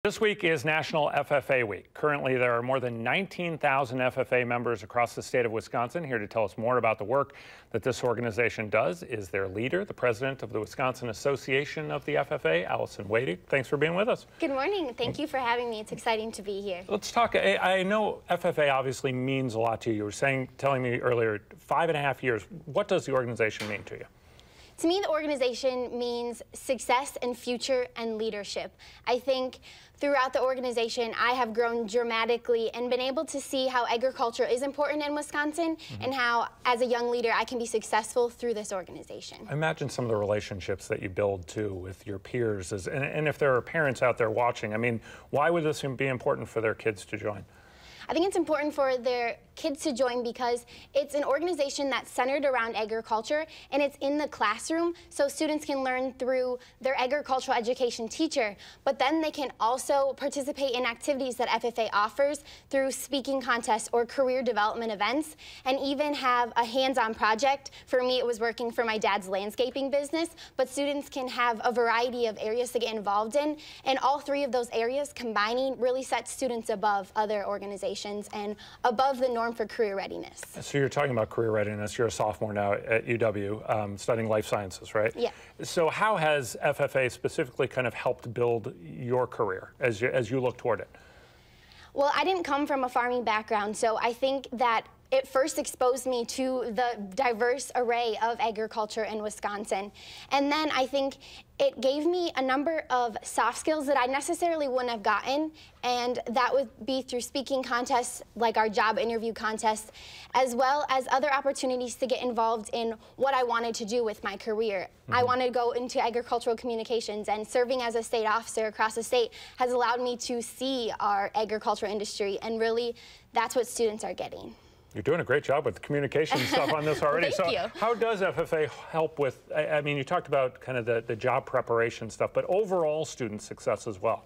This week is National FFA Week. Currently, there are more than 19,000 FFA members across the state of Wisconsin. Here to tell us more about the work that this organization does is their leader, the president of the Wisconsin Association of the FFA, Alison Wedig. Thanks for being with us. Good morning. Thank you for having me. It's exciting to be here. Let's talk. I know FFA obviously means a lot to you. You were telling me earlier, 5.5 years. What does the organization mean to you? To me, the organization means success and future and leadership. I think throughout the organization, I have grown dramatically and been able to see how agriculture is important in Wisconsin and how, as a young leader, I can be successful through this organization. I imagine some of the relationships that you build, too, with your peers. And if there are parents out there watching, I mean, why would this be important for their kids to join? I think it's important for their kids to join because it's an organization that's centered around agriculture and it's in the classroom, so students can learn through their agricultural education teacher, but then they can also participate in activities that FFA offers through speaking contests or career development events, and even have a hands-on project. For me, it was working for my dad's landscaping business, but students can have a variety of areas to get involved in, and all three of those areas combining really sets students above other organizations and above the norm for career readiness. So you're talking about career readiness. You're a sophomore now at UW, studying life sciences, right? Yeah. So how has FFA specifically kind of helped build your career as you look toward it? Well, I didn't come from a farming background, so I think that it first exposed me to the diverse array of agriculture in Wisconsin. And then I think it gave me a number of soft skills that I necessarily wouldn't have gotten, and that would be through speaking contests like our job interview contests, as well as other opportunities to get involved in what I wanted to do with my career. I wanted to go into agricultural communications, and serving as a state officer across the state has allowed me to see our agricultural industry, and really that's what students are getting. You're doing a great job with communication stuff on this already. Thank you. How does FFA help with, I mean, you talked about kind of the job preparation stuff, but overall student success as well?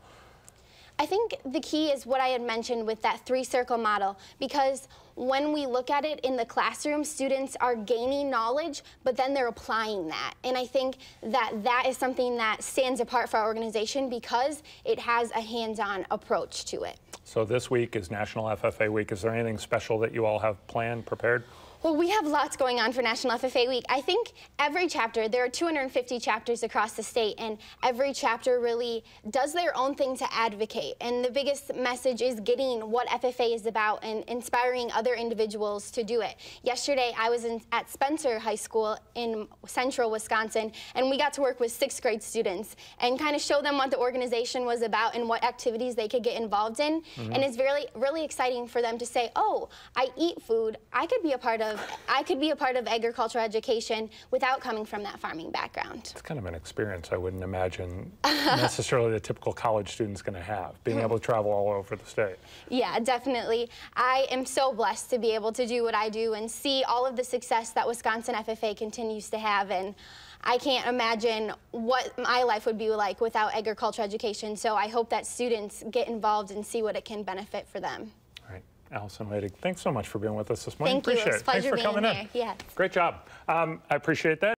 I think the key is what I had mentioned with that three-circle model, because when we look at it in the classroom, students are gaining knowledge, but then they're applying that. And I think that that is something that stands apart for our organization because it has a hands-on approach to it. So this week is National FFA Week. Is there anything special that you all have planned, prepared? Well, we have lots going on for National FFA Week. I think every chapter, there are 250 chapters across the state, and every chapter really does their own thing to advocate. And the biggest message is getting what FFA is about and inspiring other individuals to do it. Yesterday, I was at Spencer High School in central Wisconsin, and we got to work with 6th grade students and kind of show them what the organization was about and what activities they could get involved in. And it's really exciting for them to say, oh, I eat food, I could be a part of agricultural education without coming from that farming background. It's kind of an experience I wouldn't imagine necessarily the typical college student's going to have, being able to travel all over the state. Yeah, definitely. I am so blessed to be able to do what I do and see all of the success that Wisconsin FFA continues to have, and I can't imagine what my life would be like without agricultural education, so I hope that students get involved and see what it can benefit for them. Alison Wedig, thanks so much for being with us this morning. Thank you. It was a pleasure Thanks for coming being here. in. Great job. I appreciate that.